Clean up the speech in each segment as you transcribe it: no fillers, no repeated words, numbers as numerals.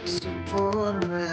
sempurna.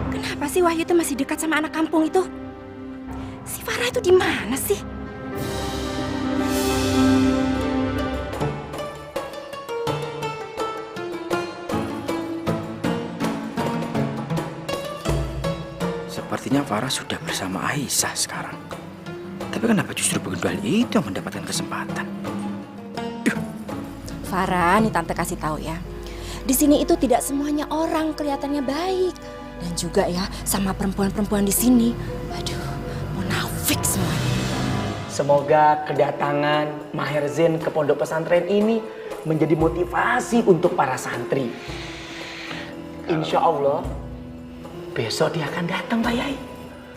Kenapa sih Wahyu itu masih dekat sama anak kampung itu? Si Farah itu di mana sih? Sepertinya Farah sudah bersama Aisyah sekarang. Tapi kenapa justru Begedul itu yang mendapatkan kesempatan? Farah, nih tante kasih tahu ya. Di sini itu tidak semuanya orang kelihatannya baik. Dan juga ya sama perempuan-perempuan di sini. Aduh, munafik semuanya. Semoga kedatangan Maher Zain ke pondok pesantren ini menjadi motivasi untuk para santri. Insya Allah besok dia akan datang, Pak Yai.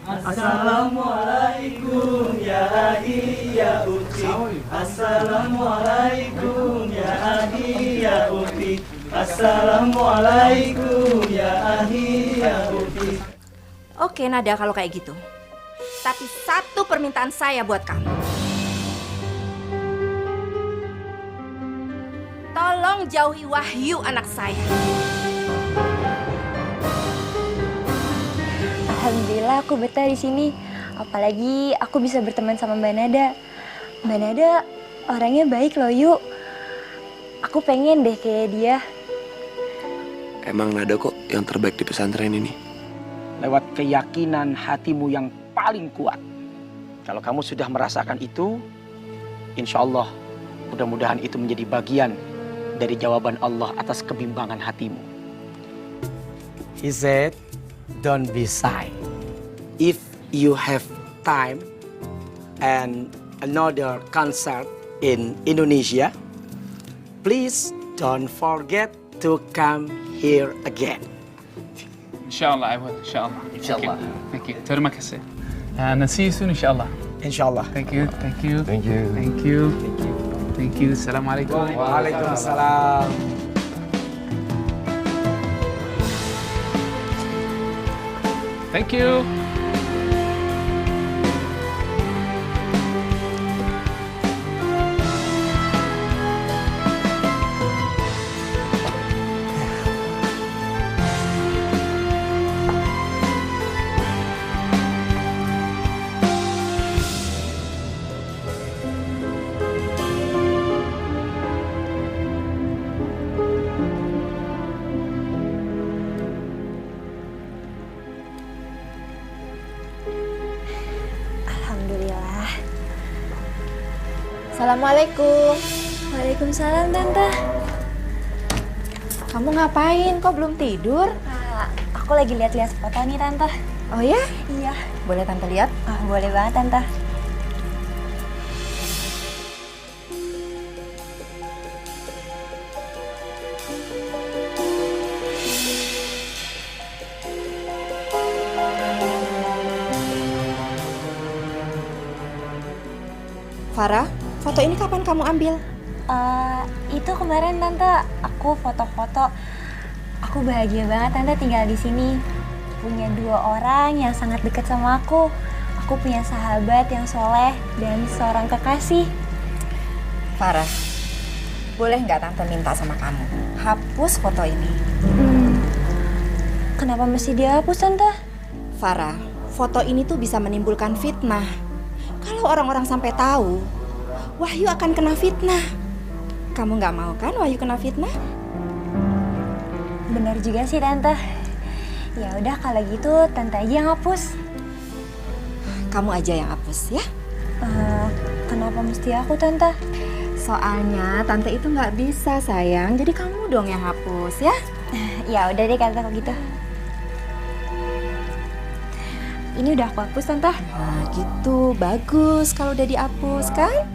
Assalamualaikum ya ahi ya ukhti. Assalamualaikum ya ahi ya ukhti. Assalamualaikum ya ahi ya ukhti. Oke Nada kalau kayak gitu. Tapi satu permintaan saya buat kamu. Tolong jauhi Wahyu anak saya. Alhamdulillah aku betah di sini. Apalagi aku bisa berteman sama Mbak Nada. Mbak Nada orangnya baik loh, Yuk. Aku pengen deh kayak dia. Emang Nada kok yang terbaik di pesantren ini. Lewat keyakinan hatimu yang paling kuat. Kalau kamu sudah merasakan itu, insya Allah mudah-mudahan itu menjadi bagian dari jawaban Allah atas kebimbangan hatimu. He said, don't be shy. If you have time and another concert in Indonesia, please don't forget to come here again. Inshallah, I will. Inshallah. Inshallah. Thank you. Terima kasih. And see you soon, inshallah. Inshallah. Thank you. Thank you. Thank you. Thank you. Thank you. Thank you. Assalamualaikum. Waalaikumsalam. Thank you. Alhamdulillah. Assalamualaikum. Waalaikumsalam, Tante. Kamu ngapain? Kok belum tidur? Aku lagi lihat-lihat foto nih, Tante. Oh ya? Iya. Boleh tante lihat? Boleh banget, Tante. Farah, foto ini kapan kamu ambil? Itu kemarin, Tante. Aku foto-foto. Aku bahagia banget, Tante, tinggal di sini. Punya 2 orang yang sangat dekat sama aku. Aku punya sahabat yang soleh dan seorang kekasih. Farah, boleh nggak tante minta sama kamu? Hapus foto ini. Kenapa mesti dihapus, Tante? Farah, foto ini tuh bisa menimbulkan fitnah. Kalau orang-orang sampai tahu, Wahyu akan kena fitnah. Kamu nggak mau kan Wahyu kena fitnah? Benar juga sih Tante. Ya udah kalau gitu Tante aja yang hapus. Kamu aja yang hapus ya. Kenapa mesti aku Tante? Soalnya Tante itu nggak bisa sayang, jadi kamu dong yang hapus ya. Ya udah deh kalau gitu. Ini udah aku hapus Tante. Nah gitu, bagus kalau udah dihapus kan.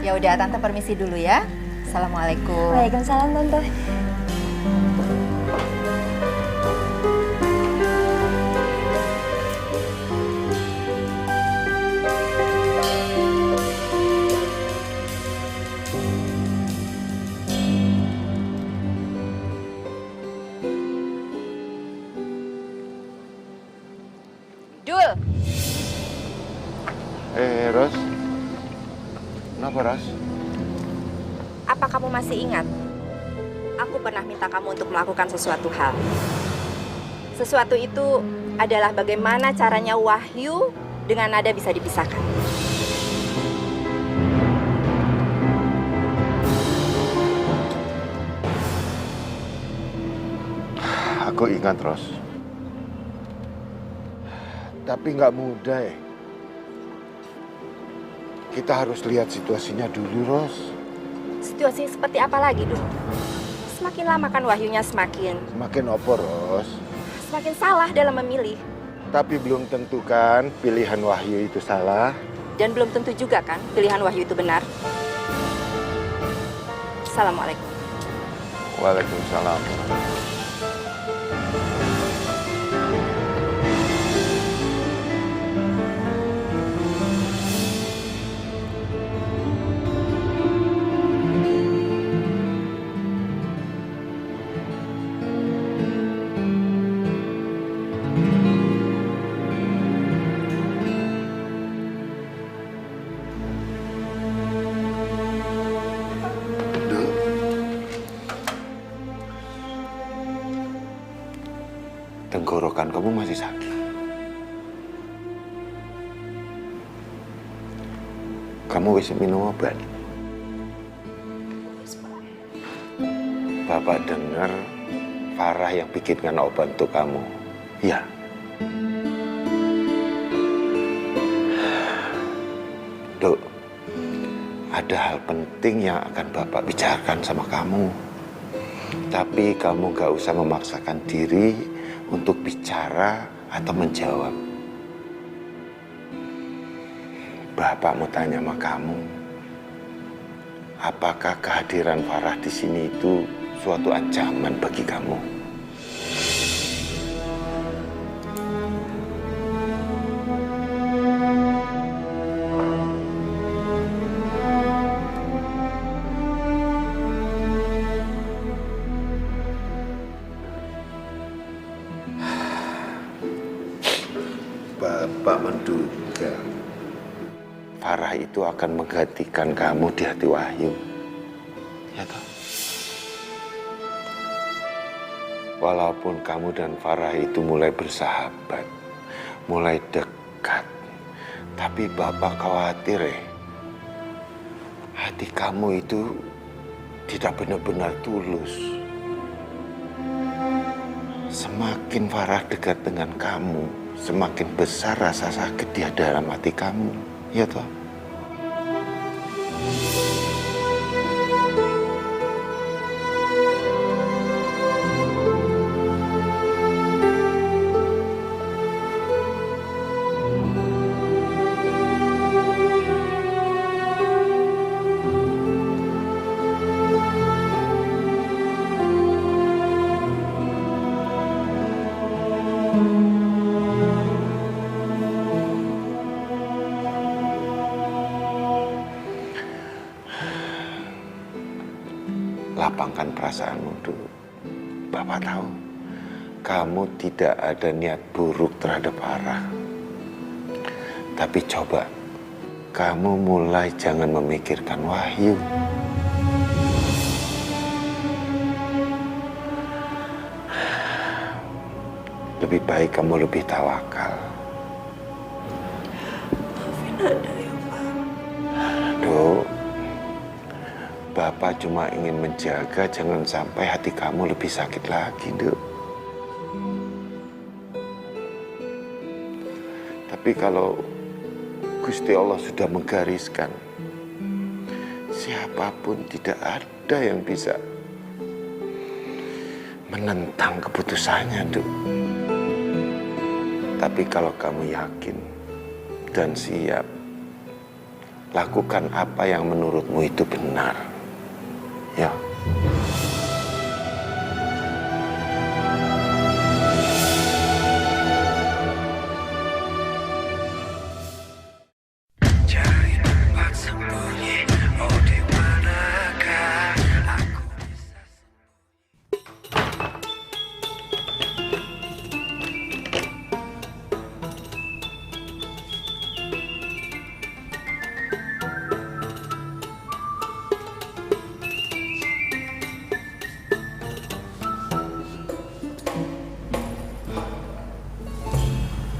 Ya udah Tante permisi dulu ya. Assalamualaikum. Waalaikumsalam Tante. Dul, Ros. Kenapa, Ros? apa kamu masih ingat? Aku pernah minta kamu untuk melakukan sesuatu hal. Sesuatu itu adalah bagaimana caranya Wahyu dengan Nada bisa dipisahkan. Aku ingat, Ros. Tapi nggak mudah ya. Kita harus lihat situasinya dulu, Ros. Situasi seperti apa lagi, Dul? Semakin lama kan Wahyunya semakin Opo, Ros. semakin salah dalam memilih. Tapi belum tentu kan pilihan Wahyu itu salah. Dan belum tentu juga kan pilihan Wahyu itu benar. Assalamualaikum. Waalaikumsalam. Tenggorokan kamu masih sakit. Kamu bisa minum obat. Bapak dengar Farah yang bikinkan obat untuk kamu. Ya. Dok, ada hal penting yang akan Bapak bicarakan sama kamu. Tapi kamu gak usah memaksakan diri untuk bicara atau menjawab. Bapak mau tanya sama kamu, apakah kehadiran Farah di sini itu suatu ancaman bagi kamu? Bapak menduga Farah itu akan menggantikan kamu di hati Wahyu. Ya toh? Walaupun kamu dan Farah itu mulai bersahabat, mulai dekat, tapi Bapak khawatir hati kamu itu tidak benar-benar tulus. Semakin Farah dekat dengan kamu, semakin besar rasa sakit di dalam hati kamu, ya toh? Lapangkan perasaanmu dulu. Bapak tahu, kamu tidak ada niat buruk terhadap Farah. Tapi coba, kamu mulai jangan memikirkan Wahyu. Lebih baik kamu lebih tawakal. Maafin Nada ya, Pak. Dok, Bapak cuma ingin menjaga jangan sampai hati kamu lebih sakit lagi, Dek. Tapi kalau Gusti Allah sudah menggariskan, siapapun tidak ada yang bisa menentang keputusannya, Dek. Tapi kalau kamu yakin dan siap, lakukan apa yang menurutmu itu benar. Ya.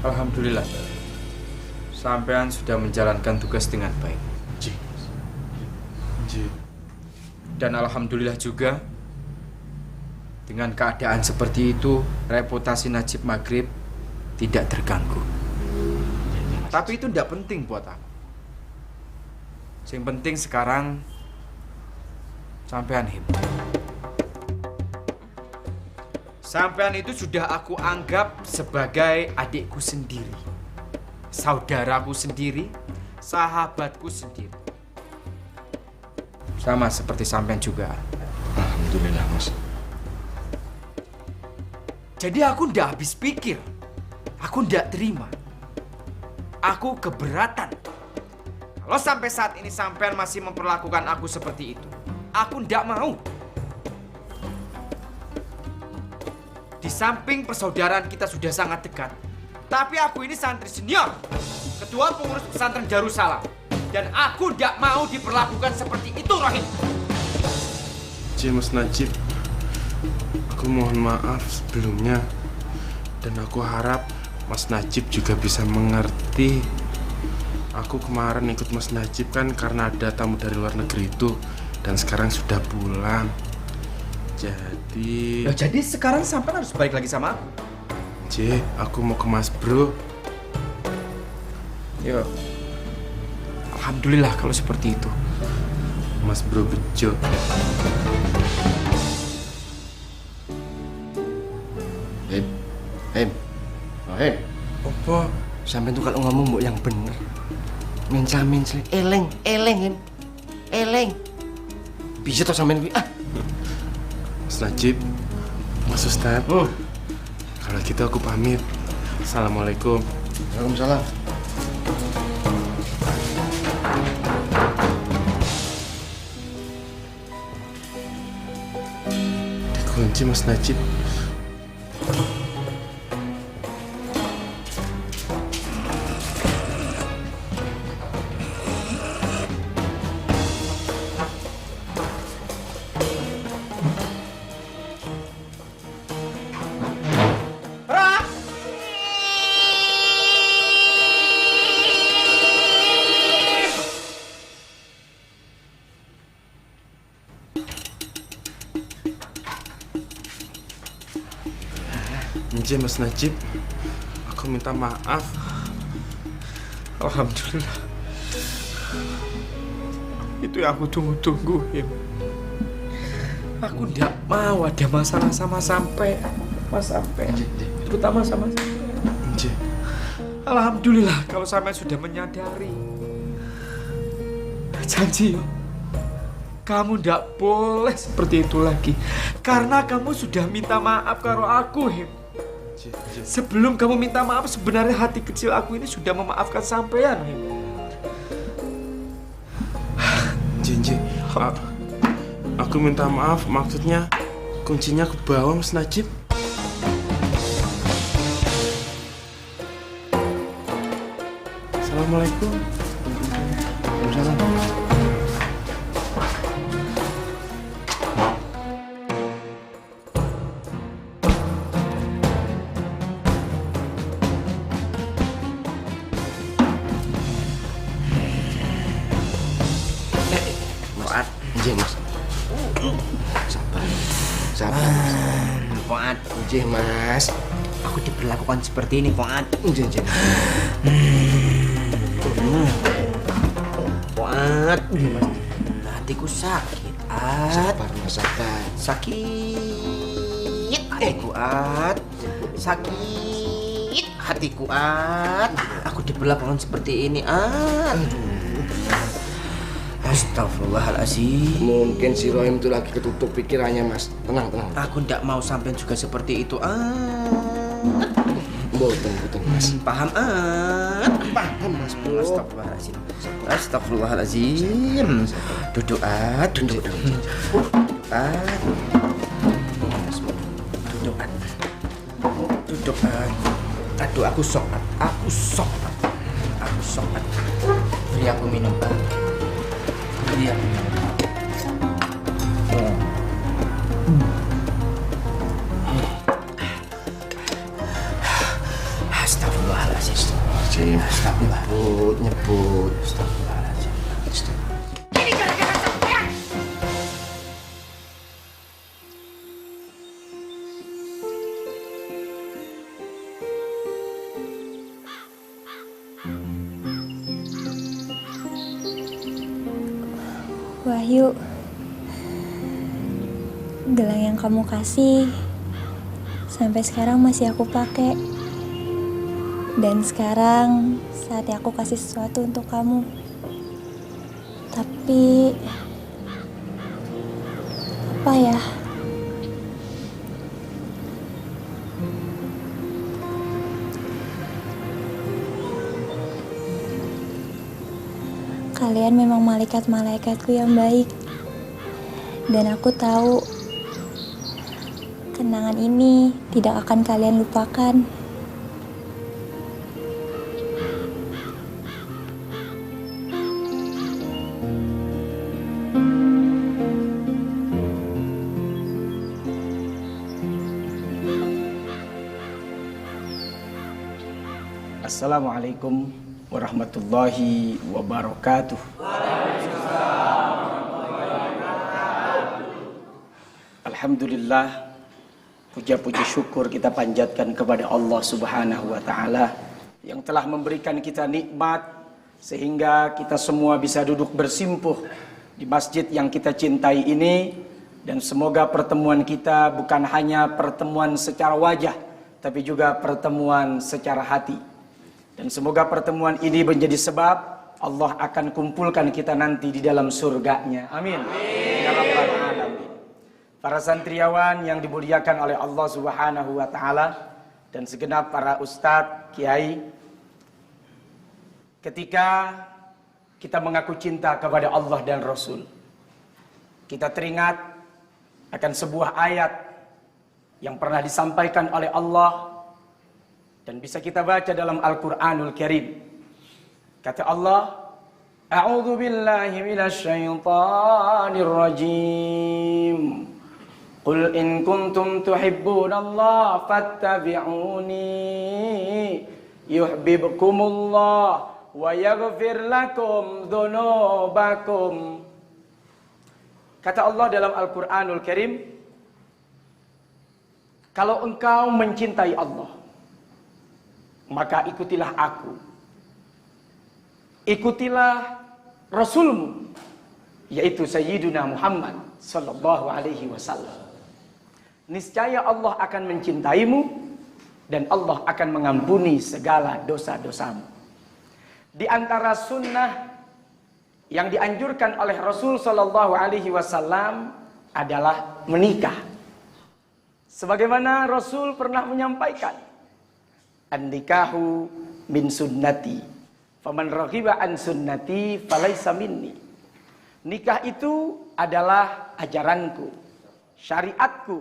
Alhamdulillah, sampean sudah menjalankan tugas dengan baik. Dan alhamdulillah juga, dengan keadaan seperti itu, reputasi Najib Maghrib tidak terganggu. Tapi itu tidak penting buat aku. Yang penting sekarang, sampean hidup. Sampean itu sudah aku anggap sebagai adikku sendiri, saudaraku sendiri, sahabatku sendiri. Sama seperti sampean juga. Alhamdulillah, Mas. Jadi aku ndak habis pikir, aku ndak terima, aku keberatan. Kalau sampai saat ini sampean masih memperlakukan aku seperti itu, aku ndak mau. Di samping persaudaraan kita sudah sangat dekat, tapi aku ini santri senior, ketua pengurus pesantren Darussalam, dan aku tidak mau diperlakukan seperti itu, Rohim. Mas Najib, aku mohon maaf sebelumnya, dan aku harap Mas Najib juga bisa mengerti. Aku kemarin ikut Mas Najib kan karena ada tamu dari luar negeri itu, dan sekarang sudah pulang. Jadi sekarang sampai harus balik lagi sama aku. Aku mau ke Mas Bro. Yo, alhamdulillah kalau seperti itu. Mas Bro Bejo. Apa? Sampai tuh kalau ngomong yang bener. Mencla-mencla, eleng. Bisa toh sampean kuwi? Mas Najib, Mas Ustadz, kalau gitu aku pamit. Assalamualaikum. Waalaikumsalam. Dikunci Mas Najib. Mas Najib, aku minta maaf. Alhamdulillah. Itu yang aku tunggu-tunggu, Him. Aku tidak mau ada masalah sama sampai. Terutama sama sampai. Alhamdulillah kalau sampai sudah menyadari. Janji, yo. Kamu tidak boleh seperti itu lagi. Karena kamu sudah minta maaf karo aku, Him. Sebelum kamu minta maaf, sebenarnya hati kecil aku ini sudah memaafkan sampean. Jinji, aku minta maaf, maksudnya kuncinya ke bawah, Mas Najib. Assalamualaikum. Waalaikumsalam. Mas. Sabar, Mas. Fuad, Nggih, Mas. aku diperlakukan seperti ini, Fuad. Nggih. Fuad, hatiku sakit. Sabar, Mas, sabar. Sakit hatiku, Ad. Sakit hatiku, Ad. Aku diperlakukan seperti ini, Ad. Astagfirullahaladzim. Mungkin si Rohim itu lagi ketutup pikirannya, Mas. Tenang. Aku tidak mau sampai juga seperti itu, Ad. Boten, Mas. Paham, Ad. Paham, Mas, Bro. Astagfirullahaladzim. Astagfirullahaladzim. Duduk, Ad. Duduk, Ad. Duduk, Ad. Duduk, Ad. Aduh, aku sok, Ad. Aku sok, Ad. Beri aku minum, Ad. Beri aku minum. Astagfirullahaladzim. Nyebut. Astagfirullahaladzim. Ini gara-gara sampean. Wahyu, gelang yang kamu kasih sampai sekarang masih aku pakai. Dan sekarang saatnya aku kasih sesuatu untuk kamu. Tapi apa ya? Kalian memang malaikat-malaikatku yang baik. Dan aku tahu kenangan ini tidak akan kalian lupakan. Assalamualaikum warahmatullahi wabarakatuh. Alhamdulillah, puja-puji syukur kita panjatkan kepada Allah Subhanahu wa Ta'ala yang telah memberikan kita nikmat sehingga kita semua bisa duduk bersimpuh di masjid yang kita cintai ini. Dan semoga pertemuan kita bukan hanya pertemuan secara wajah, tapi juga pertemuan secara hati. Dan semoga pertemuan ini menjadi sebab Allah akan kumpulkan kita nanti di dalam surganya. Amin. Ya Rabbal Alamin. Para santriawan yang dimuliakan oleh Allah Subhanahu wa Ta'ala dan segenap para ustadz, kiai, ketika kita mengaku cinta kepada Allah dan Rasul, kita teringat akan sebuah ayat yang pernah disampaikan oleh Allah dan bisa kita baca dalam Al-Quranul Karim. Kata Allah, A'udzu billahi minasy syaithanir rajim. Qul in kuntum tuhibbunallaha fattabi'uni yuhibbukumullah wa yaghfir lakum dzunubakum. Kata Allah dalam Al-Quranul Karim, kalau engkau mencintai Allah, maka ikutilah aku. Ikutilah Rasulmu, yaitu Sayyiduna Muhammad sallallahu alaihi wasallam. Niscaya Allah akan mencintaimu dan Allah akan mengampuni segala dosa-dosamu. Di antara sunnah yang dianjurkan oleh Rasul sallallahu alaihi wasallam adalah menikah. Sebagaimana Rasul pernah menyampaikan, an-nikahu min sunnati, faman raghiba an sunnati falaisa minni. Nikah itu adalah ajaranku, syariatku,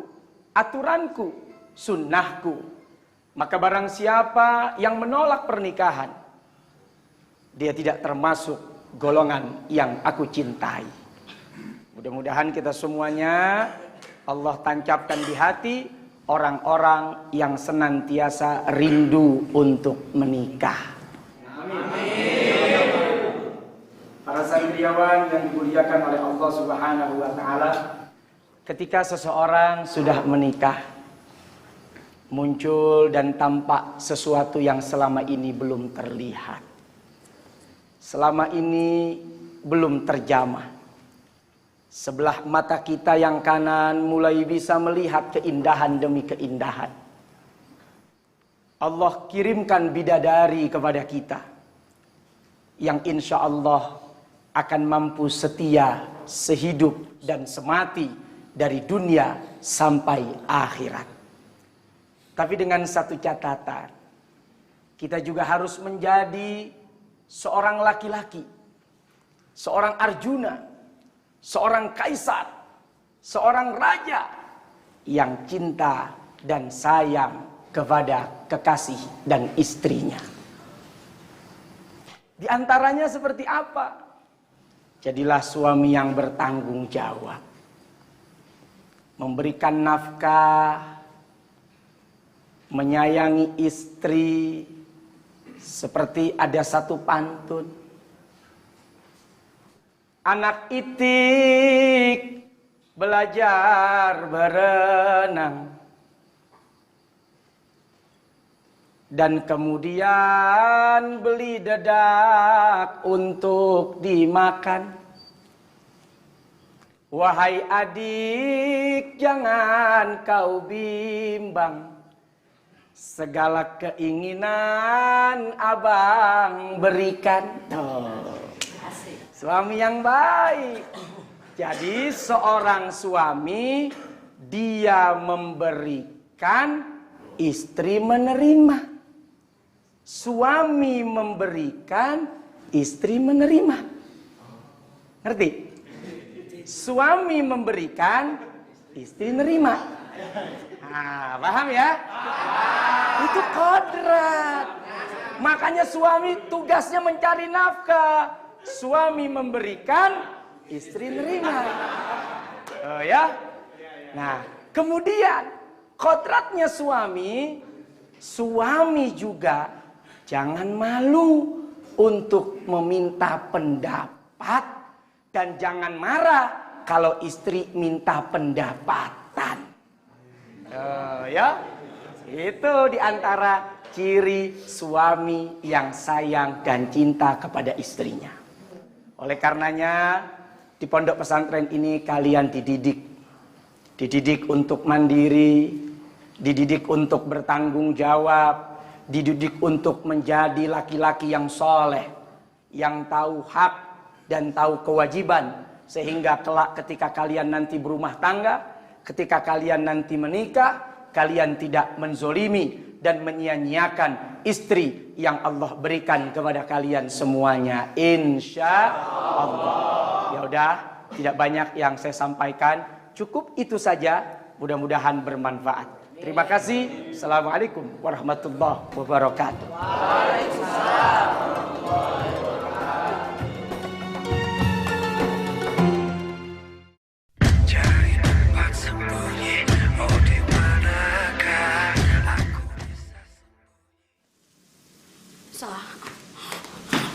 aturanku, sunnahku. Maka barang siapa yang menolak pernikahan, dia tidak termasuk golongan yang aku cintai. Mudah-mudahan kita semuanya Allah tancapkan di hati orang-orang yang senantiasa rindu untuk menikah. Amin. Para santriawan yang dimuliakan oleh Allah Subhanahu wa Ta'ala, Ketika seseorang sudah menikah, muncul dan tampak sesuatu yang selama ini belum terlihat. Selama ini belum terjamah. Sebelah mata kita yang kanan mulai bisa melihat keindahan demi keindahan. Allah kirimkan bidadari kepada kita yang insya Allah akan mampu setia sehidup dan semati dari dunia sampai akhirat. Tapi dengan satu catatan, kita juga harus menjadi seorang laki-laki, seorang Arjuna, seorang kaisar, seorang raja yang cinta dan sayang kepada kekasih dan istrinya. Di antaranya seperti apa? Jadilah suami yang bertanggung jawab, memberikan nafkah, menyayangi istri. Seperti ada satu pantun, anak itik belajar berenang dan kemudian beli dedak untuk dimakan. Wahai adik, jangan kau bimbang, segala keinginan abang berikan. Suami yang baik. Jadi seorang suami, dia memberikan, istri menerima. Suami memberikan, istri menerima. Ngerti? Suami memberikan, istri nerima. Nah, paham ya? Itu kodrat. Makanya suami tugasnya mencari nafkah. Suami memberikan, istri nerima. Oh ya? Nah, kemudian kodratnya suami, suami juga jangan malu untuk meminta pendapat dan jangan marah kalau istri minta pendapatan. Ya, itu diantara ciri suami yang sayang dan cinta kepada istrinya. Oleh karenanya di pondok pesantren ini kalian dididik untuk mandiri, dididik untuk bertanggung jawab, dididik untuk menjadi laki-laki yang soleh, yang tahu hak dan tahu kewajiban, sehingga kelak ketika kalian nanti berumah tangga, ketika kalian nanti menikah, kalian tidak menzolimi dan menyia-nyiakan istri yang Allah berikan kepada kalian semuanya, insya Allah. Ya udah, tidak banyak yang saya sampaikan, cukup itu saja. Mudah-mudahan bermanfaat. Terima kasih. Assalamualaikum warahmatullahi wabarakatuh. Waalaikumsalam.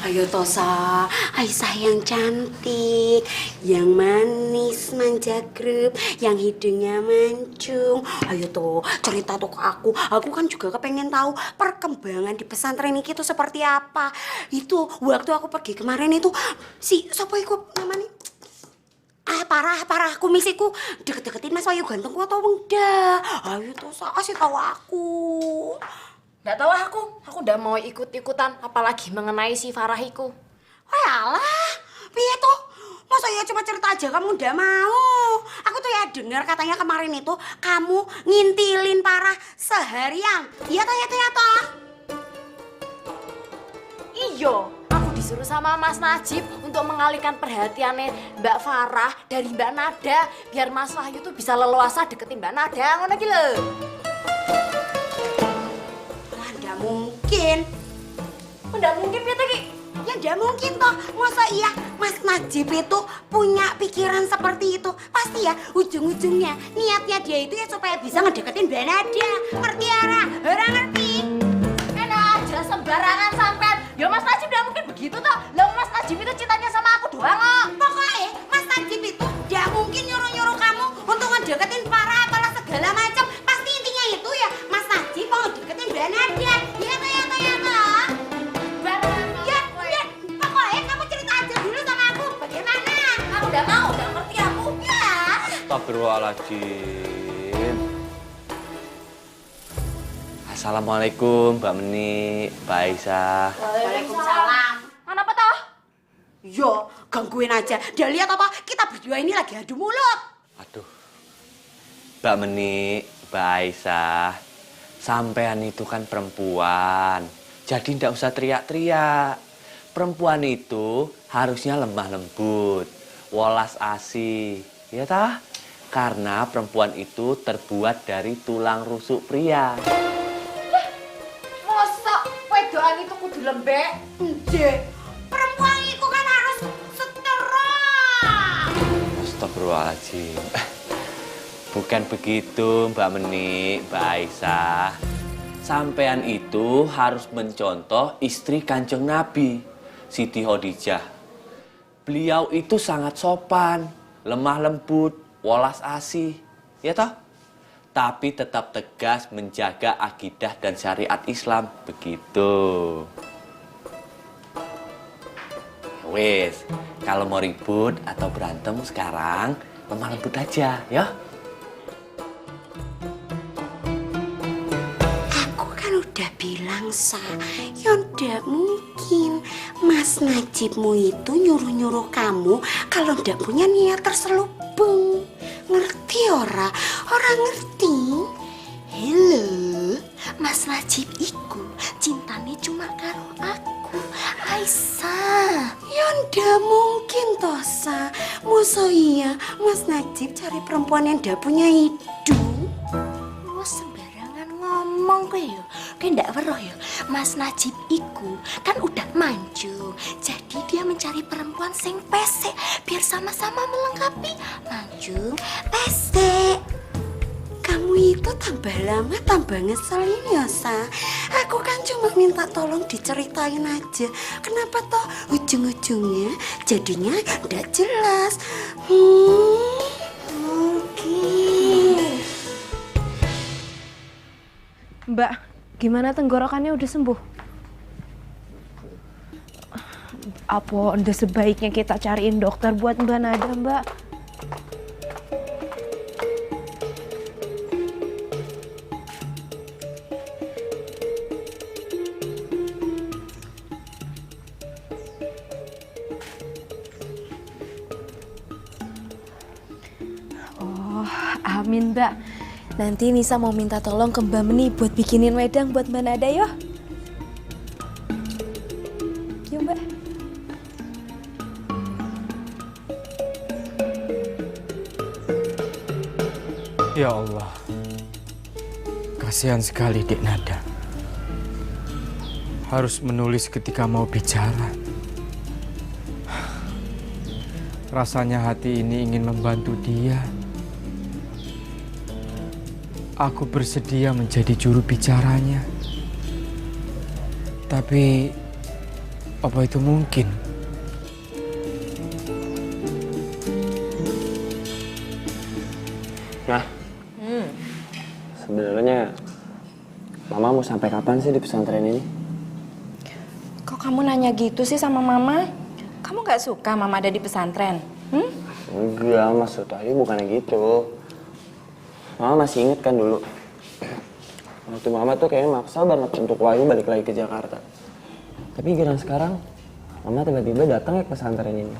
Ayo Tosa, Aisyah yang cantik, yang manis, manja grup, yang hidungnya mancung. Ayo toh, cerita tuh ke aku. Aku kan juga kepengen tahu perkembangan di pesantren ini itu seperti apa. Itu waktu aku pergi kemarin itu, si sopo iku namanya? Parah kumisiku deket-deketin Mas Wahyu gantengku atau enggak? Ayo Tosa, kasih tahu aku. Nggak tahu aku udah mau ikut-ikutan, apalagi mengenai si Farah iku. Walah, piye tuh? Masa ya cuma cerita aja kamu udah mau? Aku tuh ya dengar katanya kemarin itu kamu ngintilin Farah seharian. Iya toh, Iya, aku disuruh sama Mas Najib untuk mengalihkan perhatiannya Mbak Farah dari Mbak Nada, biar Mas Wahyu tuh bisa leluasa deketin Mbak Nada, ngono iki lho. Mungkin. Nggak mungkin ya Teki? Ya nggak mungkin toh. Masa iya Mas Najib itu punya pikiran seperti itu? Pasti ya ujung-ujungnya niatnya dia itu ya supaya bisa ngedeketin Mbak Nada. Ngerti Ara? Orang ngerti? Enak aja sembarangan sampean. Ya Mas Najib nggak mungkin begitu toh. Lah Mas Najib itu cintanya sama aku doang kok. Pokoknya Mas Najib itu nggak mungkin nyuruh-nyuruh kamu untuk Astagfirullahaladzim. Assalamualaikum Mbak Meni, Mbak Aisyah. Waalaikumsalam. Kenapa toh? Yo, gangguin aja. Dia lihat apa? Kita berdua ini lagi adu mulut. Aduh. Mbak Meni, Mbak Aisyah, sampean itu kan perempuan. Jadi ndak usah teriak-teriak. Perempuan itu harusnya lemah lembut, welas asih, ya tah? Karena perempuan itu terbuat dari tulang rusuk pria. Masa wedoan itu kudu lembek? Nggih. Perempuan itu kan harus setara. Astagfirullahaladzim. Bukan begitu Mbak Meni, Mbak Aisyah. Sampean itu harus mencontoh istri Kanjeng Nabi, Siti Khadijah. Beliau itu sangat sopan, lemah lembut, welas asih, ya toh? Tapi tetap tegas menjaga akidah dan syariat Islam, begitu. Wes, kalau mau ribut atau berantem sekarang, lemah lembut aja, ya. Udah bilang, Sa, ya ndak mungkin Mas Najibmu itu nyuruh-nyuruh kamu kalau ndak punya niat terselubung. Ngerti ora? Ora ngerti? Hello, Mas Najib iku cintane cuma karo aku, Aisyah. Ya ndak mungkin toh, Sa. Masa iya Mas Najib cari perempuan yang ndak punya hidung? Ngomong kowe yo, kowe ndak weruh ya. Mas Najib iku kan udah manjung. Jadi dia mencari perempuan sing pesek biar sama-sama melengkapi manjung, pesek. Kamu itu tambah lama tambah ngeselin ya, Sa. Aku kan cuma minta tolong diceritain aja. Kenapa toh ujung-ujungnya jadinya ndak jelas? Mungkin. Mbak, gimana tenggorokannya udah sembuh? Apa udah sebaiknya kita cariin dokter buat Mbak Nada, Mbak? Oh, amin, Mbak. Nanti Nisa mau minta tolong ke Mbak Meni buat bikinin wedang buat Mbak Nada, yo. Yuk, Mbak. Ya Allah, kasihan sekali Dek Nada. Harus menulis ketika mau bicara. Rasanya hati ini ingin membantu dia. Aku bersedia menjadi juru bicaranya. Tapi, apa itu mungkin? Nah, sebenarnya Mama mau sampai kapan sih di pesantren ini? Kok kamu nanya gitu sih sama Mama? Kamu gak suka Mama ada di pesantren? Enggak, maksud Wahyu bukannya gitu. Mama masih inget kan dulu, waktu Mama tuh kayaknya maksa banget untuk Wahyu balik lagi ke Jakarta. Tapi giliran sekarang, Mama tiba-tiba datang ya ke pesantren ini.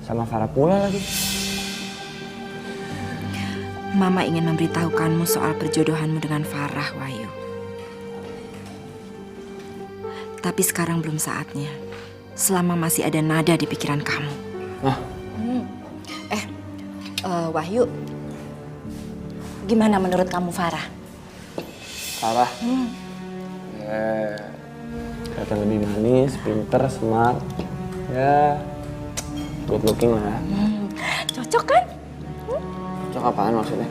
Sama Farah pula lagi. Mama ingin memberitahukanmu soal perjodohanmu dengan Farah, Wahyu. Tapi sekarang belum saatnya. Selama masih ada nada di pikiran kamu. Wahyu, gimana menurut kamu Farah? Farah? Ya, kelihatan lebih manis, pinter, smart. Ya, good looking lah. Cocok kan? Cocok apaan maksudnya?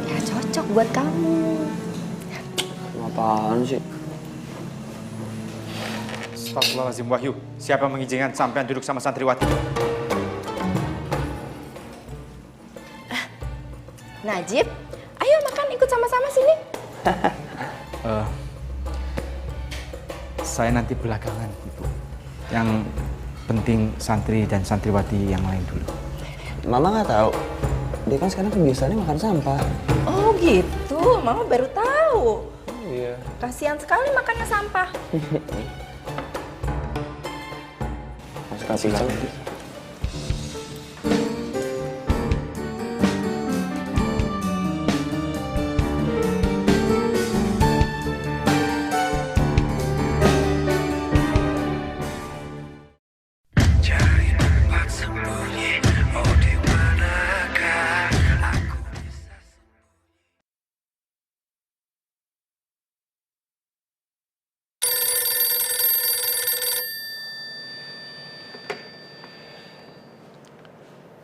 Ya cocok buat kamu. Apaan sih? Astagfirullahaladzim, Wahyu. Siapa mengizinkan sampean duduk sama santriwati? Najib, ayo makan ikut sama-sama sini. Saya nanti belakangan, Ibu. Yang penting santri dan santriwati yang lain dulu. Mama nggak tahu Dia kan sekarang kebiasaannya makan sampah. Oh gitu, Mama baru tahu. Iya. Kasihan sekali makannya sampah. Kasih tahu.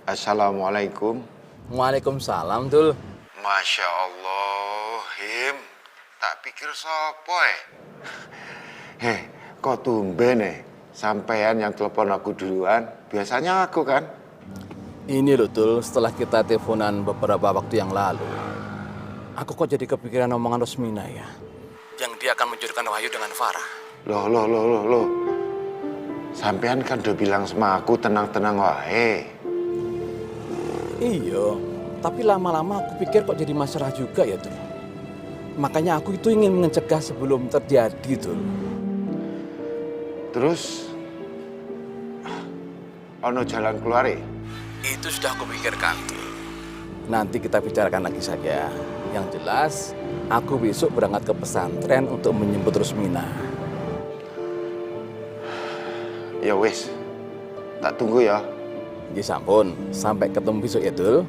Assalamualaikum. Waalaikumsalam, Tul. Masya Allah, Him. Tak pikir sopo kok tumben sampean yang telepon aku duluan. Biasanya aku kan. Ini loh, Tul, setelah kita teleponan beberapa waktu yang lalu, aku kok jadi kepikiran omongan Rosmina ya. Yang dia akan menjodohkan Wahyu dengan Farah. Loh. Sampean kan udah bilang sama aku tenang-tenang wae. Iya, tapi lama-lama aku pikir kok jadi masalah juga ya, Tul. Makanya aku itu ingin mencegah sebelum terjadi, Tul. Terus, ono jalan keluar ya? Itu sudah aku pikirkan, Tul. Nanti kita bicarakan lagi saja. Yang jelas, aku besok berangkat ke pesantren untuk menjemput Rosmina. Ya wis, tak tunggu ya. Ya sampun, sampai ketemu besok ya, Tul.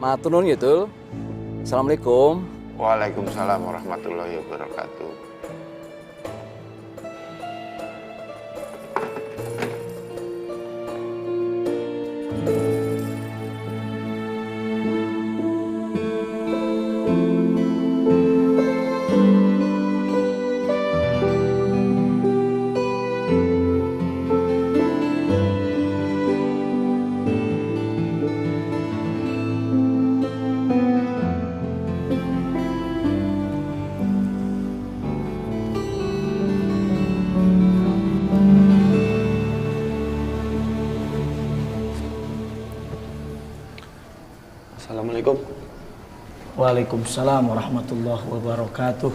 Matur nuwun ya, Tul. Assalamualaikum. Waalaikumsalam warahmatullahi wabarakatuh. Assalamualaikum. Waalaikumsalam warahmatullahi wabarakatuh.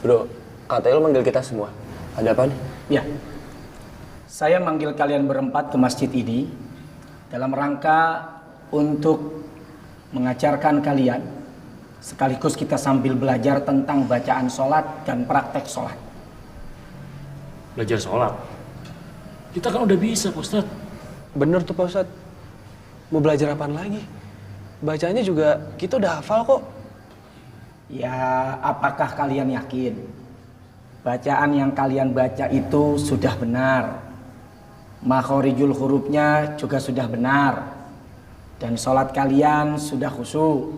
Bro, Kak Teo manggil kita semua. Ada apa nih? Ya, saya manggil kalian berempat ke masjid ini dalam rangka untuk mengajarkan kalian, sekaligus kita sambil belajar tentang bacaan sholat dan praktek sholat. Belajar sholat? Kita kan udah bisa, Pak Ustadz. Bener tuh, Pak Ustadz. Mau belajar apaan lagi? Bacanya juga kita udah hafal kok. Ya, apakah kalian yakin bacaan yang kalian baca itu sudah benar? Makhorijul hurufnya juga sudah benar. Dan sholat kalian sudah khusyuk.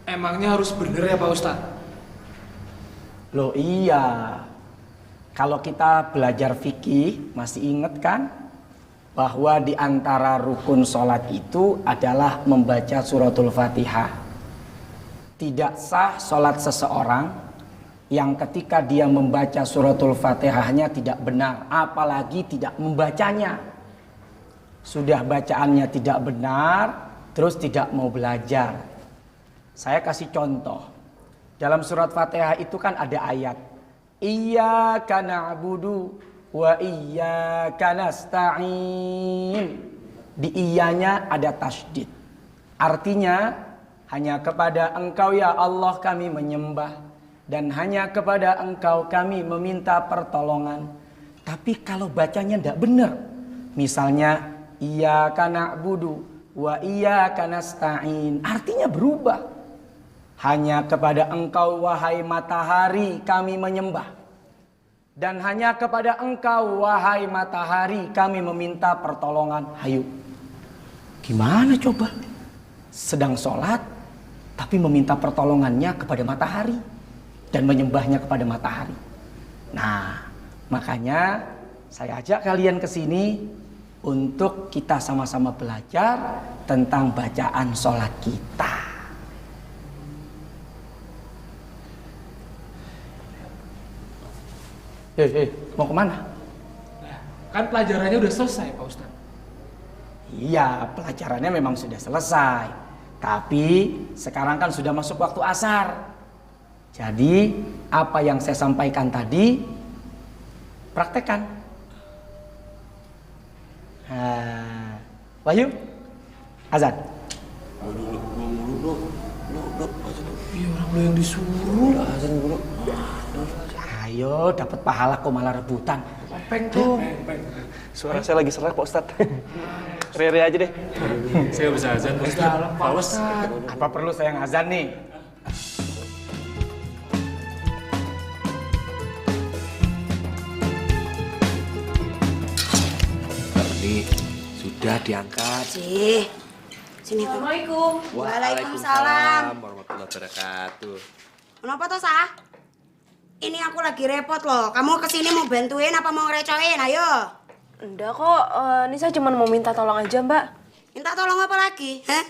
Emangnya harus bener ya, Pak Ustadz? Loh iya. Kalau kita belajar fikih, masih inget kan? Bahwa di antara rukun sholat itu adalah membaca suratul Fatihah. Tidak sah sholat seseorang yang ketika dia membaca suratul Fatihahnya tidak benar, apalagi tidak membacanya. Sudah bacaannya tidak benar, terus tidak mau belajar. Saya kasih contoh. Dalam surat Fatihah itu kan ada ayat, Iyyaka na'budu wa iyyaka nasta'in. Di iyanya ada tasydid. Artinya hanya kepada Engkau ya Allah kami menyembah dan hanya kepada Engkau kami meminta pertolongan. Tapi kalau bacanya tidak benar, misalnya iyyaka na'budu wa iyyaka nasta'in, artinya berubah. Hanya kepada Engkau wahai matahari kami menyembah. Dan hanya kepada Engkau wahai matahari kami meminta pertolongan. Hayu. Gimana coba? Sedang sholat tapi meminta pertolongannya kepada matahari dan menyembahnya kepada matahari. Nah, makanya saya ajak kalian ke sini untuk kita sama-sama belajar tentang bacaan sholat kita. Mau kemana? Kan pelajarannya udah selesai, Pak Ustadz. Iya, pelajarannya memang sudah selesai. Tapi sekarang kan sudah masuk waktu asar. Jadi apa yang saya sampaikan tadi praktekkan. Wahyu, azan. Iya, orang lu yang disuruh. Azan dulu. Ayo, dapat pahala kok malah rebutan. Peng tuh. Suara saya lagi serak Pak Ustadz. Rere aja deh. Saya bisa azan, Pak Ustadz. Pak Ustadz, apa perlu saya ngazan nih? Ini sudah diangkat. Cih, sini tuh. Assalamualaikum. Waalaikumsalam. Warahmatullahi wabarakatuh. Kenapa tuh, Sah? Ini aku lagi repot loh. Kamu kesini mau bantuin apa mau ngerecohin? Ayo. Enggak kok, Nisa cuma mau minta tolong aja, Mbak. Minta tolong apa lagi? Hah?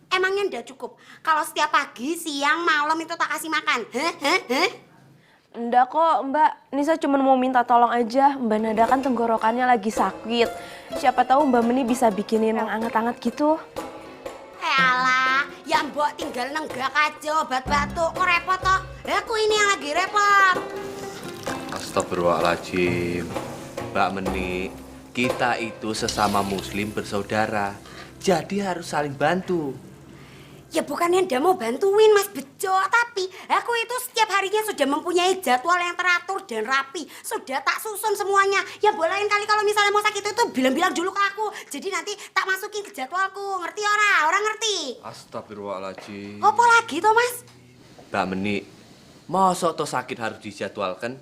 Emangnya udah cukup? Kalau setiap pagi, siang, malam itu tak kasih makan? Hah? Enggak kok, Mbak. Nisa cuma mau minta tolong aja. Mbak Nada kan tenggorokannya lagi sakit. Siapa tahu Mbak Meni bisa bikinin yang anget-anget gitu. Alah, ya mbok tinggal nenggak aja obat batuk. Kok repot toh? Aku ini yang lagi repot. Astagfirullahaladzim. Mbak Meni, kita itu sesama muslim bersaudara. Jadi harus saling bantu. Ya bukannya ndak mau bantuin Mas Bejo, tapi aku itu setiap harinya sudah mempunyai jadwal yang teratur dan rapi. Sudah tak susun semuanya. Ya bolehin kali kalau misalnya mau sakit itu bilang-bilang dulu ke aku. Jadi nanti tak masukin ke jadwalku. Ngerti ora? Orang ngerti? Astagfirullahaladzim. Apa lagi toh Mas? Mbak Meni, mosok toh sakit harus dijadwalkan?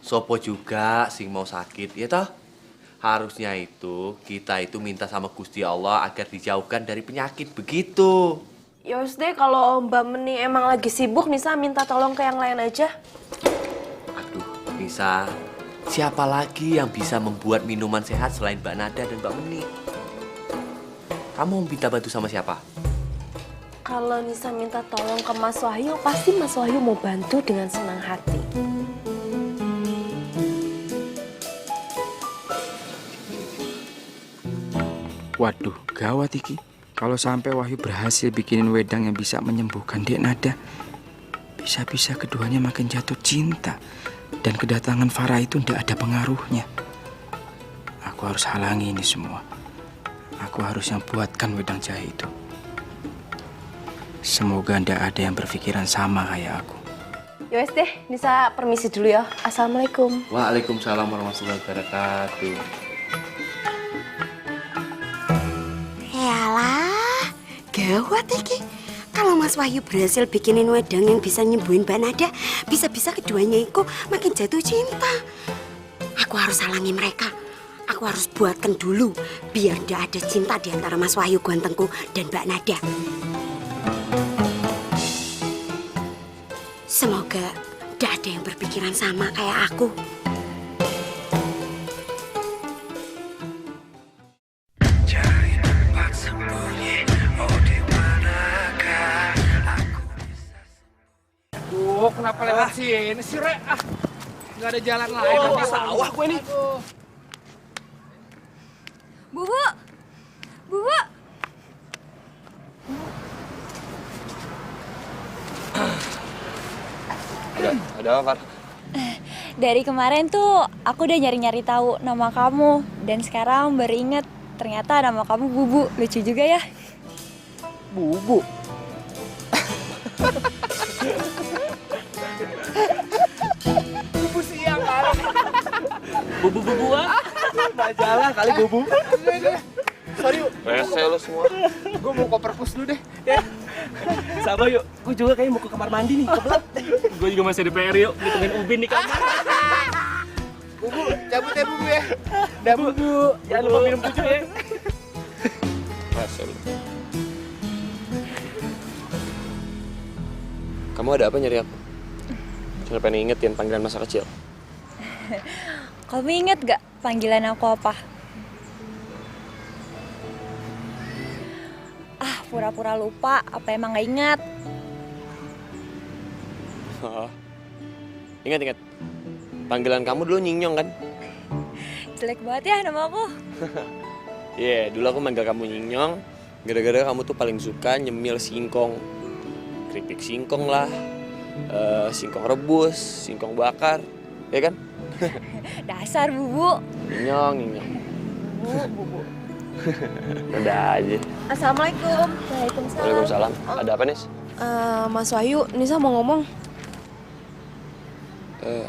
Sopo juga sing mau sakit, ya toh? Harusnya itu kita itu minta sama Gusti Allah agar dijauhkan dari penyakit begitu. Ya wes deh, kalau Mbak Meni emang lagi sibuk, Nisa minta tolong ke yang lain aja. Aduh, Nisa, siapa lagi yang bisa membuat minuman sehat selain Mbak Nada dan Mbak Meni? Kamu minta bantu sama siapa? Kalau Nisa minta tolong ke Mas Wahyu, pasti Mas Wahyu mau bantu dengan senang hati. Waduh, gawat iki. Kalau sampai Wahyu berhasil bikinin wedang yang bisa menyembuhkan Dek Nada, bisa-bisa keduanya makin jatuh cinta. Dan kedatangan Farah itu tidak ada pengaruhnya. Aku harus halangi ini semua. Aku harus yang buatkan wedang jahe itu. Semoga tidak ada yang berpikiran sama kayak aku. Ya wes deh, Nisa permisi dulu ya. Assalamualaikum. Waalaikumsalam warahmatullahi wabarakatuh. Yalah, gawat iki. Kalau Mas Wahyu berhasil bikinin wedang yang bisa nyembuhin Mbak Nada, bisa-bisa keduanya itu makin jatuh cinta. Aku harus halangi mereka. Aku harus buatkan dulu biar tidak ada cinta di antara Mas Wahyu gantengku dan Mbak Nada. Semoga tidak ada yang berpikiran sama kayak aku. Duh, kenapa lewat sini sih, Re? Ah, nggak ada jalan lain. Oh, sawah gue nih. Bubu! Bubu! Ada apa, Far? Dari kemarin tuh aku udah nyari-nyari tahu nama kamu. Dan sekarang baru inget ternyata nama kamu Bubu. Lucu juga ya. Bubu? Bubu siang kan? Bubu-bubuan? Majalah kali Bubu. Sorry, yuk. Rese lo semua. Gue mau koper pus dulu deh. Ya. Sabar yuk, gue juga kayaknya mau ke kamar mandi nih, kebelet. Gue juga masih ada PR yuk, ngitungin Ubin di kamar. Bubu, cabut ya Bubu ya. Dah Bubu. Jangan lupa minum susu ya. Masa lu. Kamu ada apa nyari aku? Cuma pengen ingetin panggilan masa kecil. Kamu inget gak panggilan aku apa? Ah, pura-pura lupa. Apa emang gak ingat? Oh. Ingat. Panggilan kamu dulu Nyinyong kan? Jelek banget ya nama aku. Iya, dulu aku manggil kamu Nyinyong gara-gara kamu tuh paling suka nyemil singkong. Keripik singkong lah, singkong rebus, singkong bakar, ya kan? Dasar bubu. Nyinyong. Bubu. Udah aja. Assalamualaikum. Waalaikumsalam. Ada apa, Nis? Mas Wahyu, Nisa mau ngomong.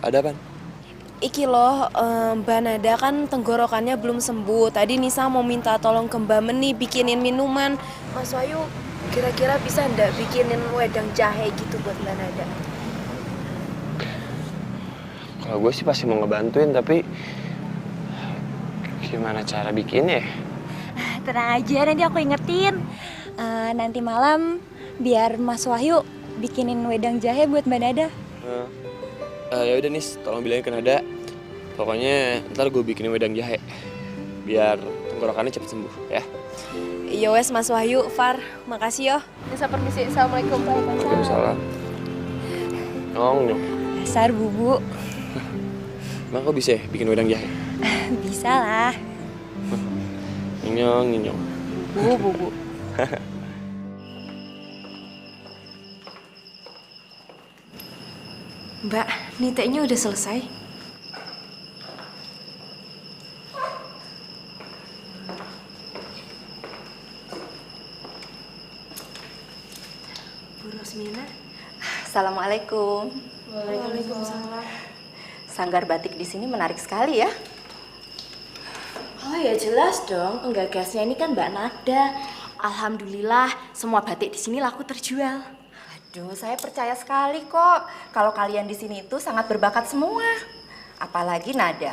Ada apa? Iki loh, Mbak Nada kan tenggorokannya belum sembuh. Tadi Nisa mau minta tolong ke Mbak Meni bikinin minuman. Mas Wahyu, kira-kira bisa ndak bikinin wedang jahe gitu buat Mbak Nada? Kalau gue sih pasti mau ngebantuin, tapi gimana cara bikinnya? Tenang aja, nanti aku ingetin. Nanti malam biar Mas Wahyu bikinin wedang jahe buat Mbak Nada. Ya udah Nis, tolong bilangin ke Nada. Pokoknya ntar gue bikinin wedang jahe biar tenggorokannya cepet sembuh ya. Iya wes Mas Wahyu, Far, makasih yo. Nisa permisi, assalamualaikum. Waalaikumsalam. Nyong. Dasar bubu. Emang kok bisa ya bikin wedang jahe? Bisa lah. Nyong. Bubu. Mbak, nih tehnya udah selesai. Bu Rosmina. Assalamualaikum. Waalaikumsalam. Sanggar batik di sini menarik sekali ya. Oh ya jelas dong, penggagasnya ini kan Mbak Nada. Alhamdulillah, semua batik di sini laku terjual. Aduh, saya percaya sekali kok kalau kalian di sini itu sangat berbakat semua. Apalagi Nada.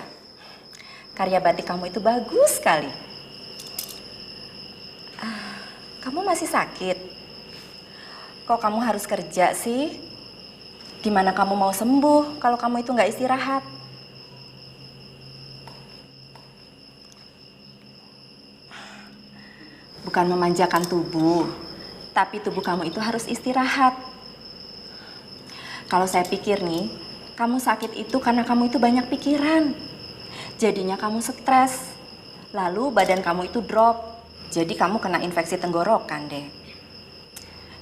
Karya batik kamu itu bagus sekali. Kamu masih sakit? Kok kamu harus kerja sih? Gimana kamu mau sembuh kalau kamu itu nggak istirahat? Bukan memanjakan tubuh, tapi tubuh kamu itu harus istirahat. Kalau saya pikir nih, kamu sakit itu karena kamu itu banyak pikiran. Jadinya kamu stres. Lalu badan kamu itu drop. Jadi kamu kena infeksi tenggorokan deh.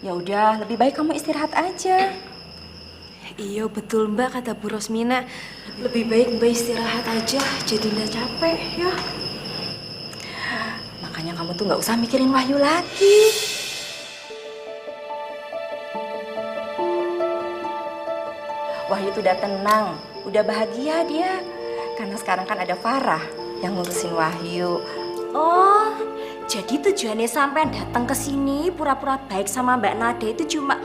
Ya udah, lebih baik kamu istirahat aja. Iya betul Mbak, kata Bu Rosmina. Lebih baik Mbak istirahat aja, jadi nggak capek ya. Makanya kamu tuh nggak usah mikirin Wahyu lagi. Wahyu tuh udah tenang, udah bahagia dia. Karena sekarang kan ada Farah yang ngurusin Wahyu. Oh, jadi tujuannya sampean datang ke sini pura-pura baik sama Mbak Nada itu cuma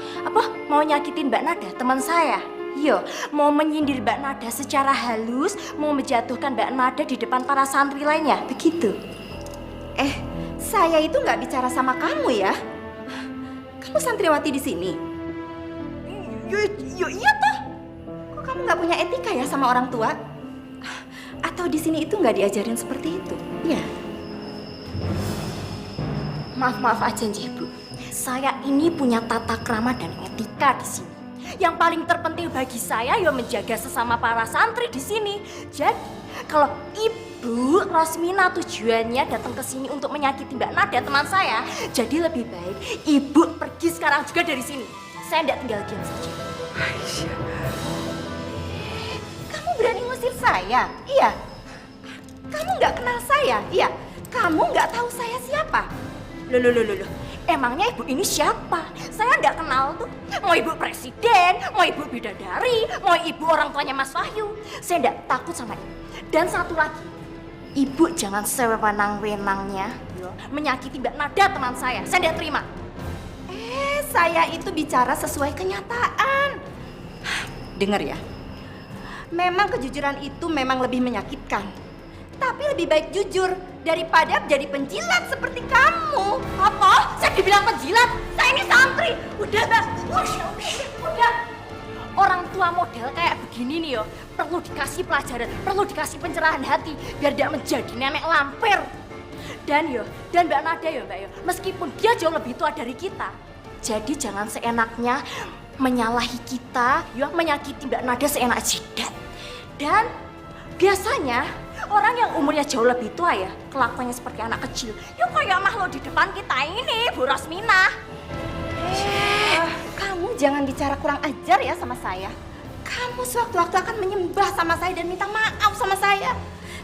mau nyakitin Mbak Nada, teman saya. Iya, mau menyindir Mbak Nada secara halus, mau menjatuhkan Mbak Nada di depan para santri lainnya, begitu? Saya itu nggak bicara sama kamu ya. Kamu santriwati di sini. Iya toh. Kok kamu nggak punya etika ya sama orang tua? Atau di sini itu nggak diajarin seperti itu? Ya. Maaf aja Ibu. Saya ini punya tata krama dan etika di sini. Yang paling terpenting bagi saya ya menjaga sesama para santri di sini. Jadi kalau Ibu Rosmina tujuannya datang ke sini untuk menyakiti Mbak Nada teman saya, jadi lebih baik Ibu pergi sekarang juga dari sini. Saya tidak tinggal diam saja. Aisyah, kamu berani ngusir saya? Iya. Kamu nggak kenal saya? Iya. Kamu nggak tahu saya siapa? Loh. Emangnya Ibu ini siapa? Saya nggak kenal tuh. Mau Ibu presiden, mau Ibu bidadari, mau Ibu orang tuanya Mas Wahyu. Saya nggak takut sama Ibu. Dan satu lagi, Ibu jangan sewenang-wenangnya menyakiti Mbak Nada teman saya. Saya tidak terima. Saya itu bicara sesuai kenyataan. Dengar ya, memang kejujuran itu memang lebih menyakitkan. Tapi lebih baik jujur daripada jadi penjilat seperti kamu. Apa? Saya dibilang penjilat? Saya ini santri. Udah, Mbak. Udah. Orang tua model kayak begini nih yo, perlu dikasih pelajaran, perlu dikasih pencerahan hati biar tidak menjadi nenek lampir. Dan Mbak Nada Mbak meskipun dia jauh lebih tua dari kita, jadi jangan seenaknya menyalahi kita, menyakiti Mbak Nada seenak jidat. Dan biasanya Orang yang umurnya jauh lebih tua ya, kelakuannya seperti anak kecil. Ya kayak makhluk di depan kita ini, Bu Rosmina. Kamu jangan bicara kurang ajar ya sama saya. Kamu sewaktu-waktu akan menyembah sama saya dan minta maaf sama saya.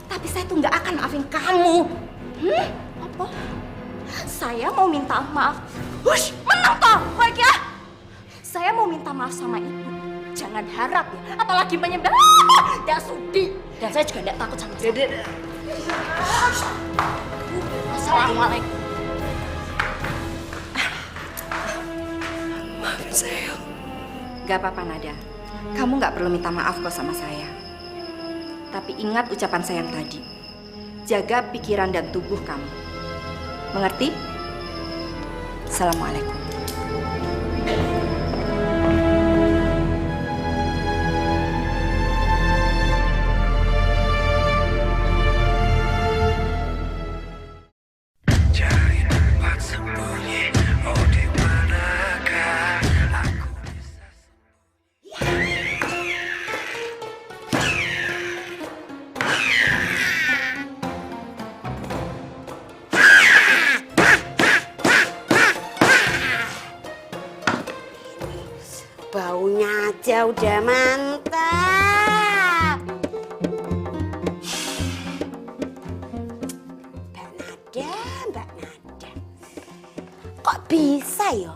Tapi saya tuh nggak akan maafin kamu. Apa? Saya mau minta maaf. Hush, menang toh, baik ya. Saya mau minta maaf sama ibu. Jangan harap ya, apalagi menyembah. Nggak sudi. Dan saya juga nggak takut sama saya. Assalamualaikum. Maafin saya. Gak apa-apa Nada. Kamu nggak perlu minta maaf kok sama saya. Tapi ingat ucapan saya yang tadi. Jaga pikiran dan tubuh kamu. Mengerti? Assalamualaikum. Baunya aja udah mantap. Mbak Nada. Kok bisa ya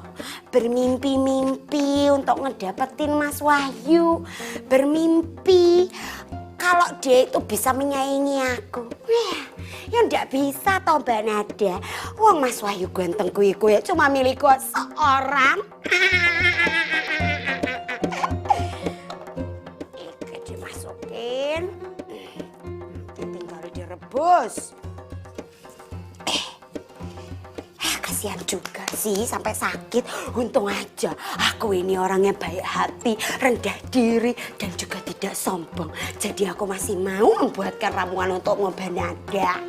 bermimpi-mimpi untuk ngedapetin Mas Wahyu? Bermimpi kalau dia itu bisa menyaingi aku. Ya ndak bisa toh Mbak Nada. Wong Mas Wahyu ganteng kuwi ya cuma milikku seorang. Bos, kasihan juga sih sampai sakit. Untung aja aku ini orangnya baik hati, rendah diri dan juga tidak sombong. Jadi aku masih mau membuatkan ramuan untuk Mbak Nada.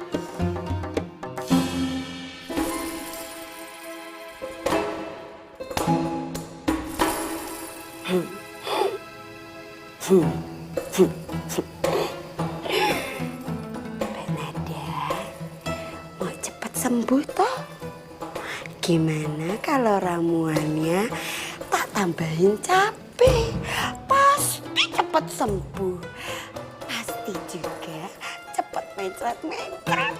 Sembuh toh? Gimana kalau ramuannya tak tambahin cabai? Pasti cepat sembuh. Pasti juga cepat mencret-mencret.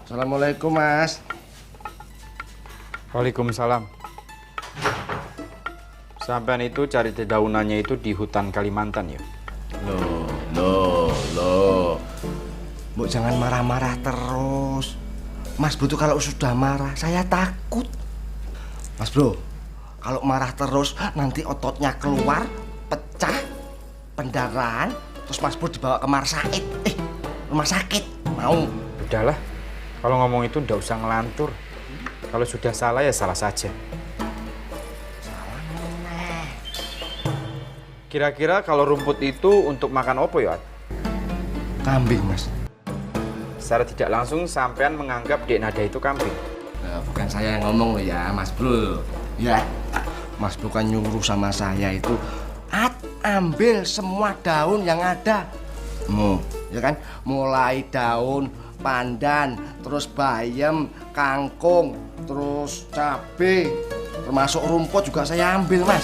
Assalamualaikum Mas. Waalaikumsalam. Sampean itu cari dedaunannya itu di hutan Kalimantan ya? Loh. Mbok jangan marah-marah terus. Mas Bro tuh kalau sudah marah, saya takut. Mas Bro, kalau marah terus nanti ototnya keluar, pecah, pendarahan, terus Mas Bro dibawa ke rumah sakit. Mau? Udahlah, kalau ngomong itu ndak usah ngelantur. Kalau sudah salah ya salah saja. Kira-kira kalau rumput itu untuk makan apa ya? Kambing, Mas. Secara tidak langsung sampean menganggap Dek Nada itu kambing. Nah, bukan saya yang ngomong loh ya, Mas Bro. Ya, Mas Bro kan nyuruh sama saya itu ambil semua daun yang ada. Ya kan? Mulai daun pandan, terus bayam, kangkung, terus cabai, termasuk rumput juga saya ambil, Mas.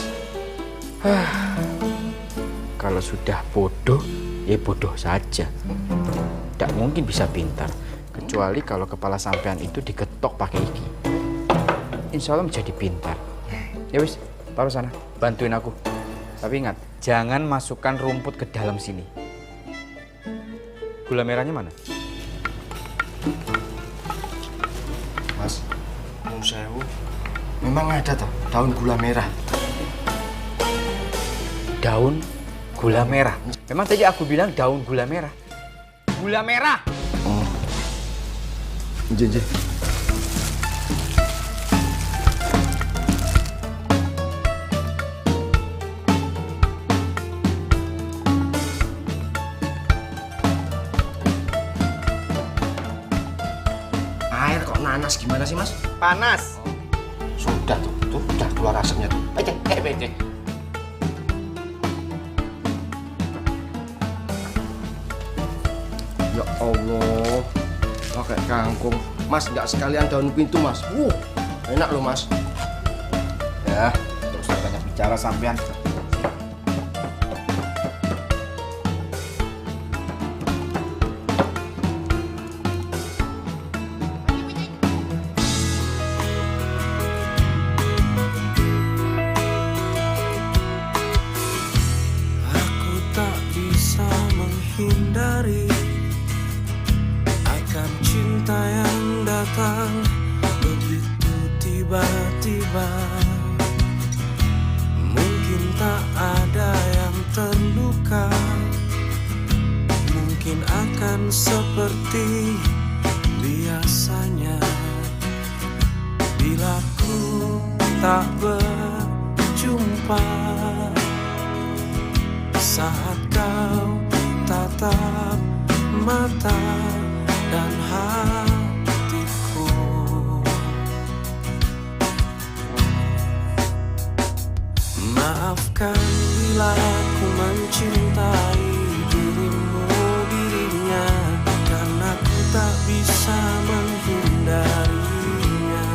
Kalau sudah bodoh, ya bodoh saja. Tidak mungkin bisa pintar, kecuali kalau kepala sampean itu diketok pakai gigi. Insya Allah menjadi pintar. Ya wis, taruh sana, bantuin aku. Tapi ingat, jangan masukkan rumput ke dalam sini. Gula merahnya mana? Mas, mau sewu, memang ada toh daun gula merah. Daun gula merah? Memang tadi aku bilang daun gula merah. Gula merah! Nje. sih, Mas? Panas. Sudah tuh, udah keluar asapnya tuh. Aja, bede. Ya Allah, pakai kangkung. Mas, nggak sekalian daun pintu, Mas. Enak loh, Mas. Ya, terus banyak bicara sampean. Aku tak bisa menghindari akan cinta yang datang begitu tiba-tiba. Mungkin tak ada yang terluka, mungkin akan seperti biasanya bila ku tak berjumpa. Saat kau tatap mata dan hatiku, maafkan bila ku mencintai dirinya, karena ku tak bisa menghindarinya.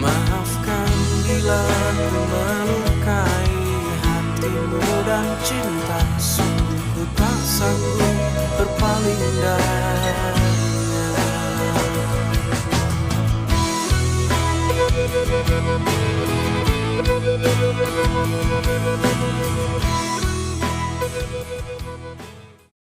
Maafkan bila ku melukai hatimu dan cinta, sungguh ku tak sanggup berpaling dari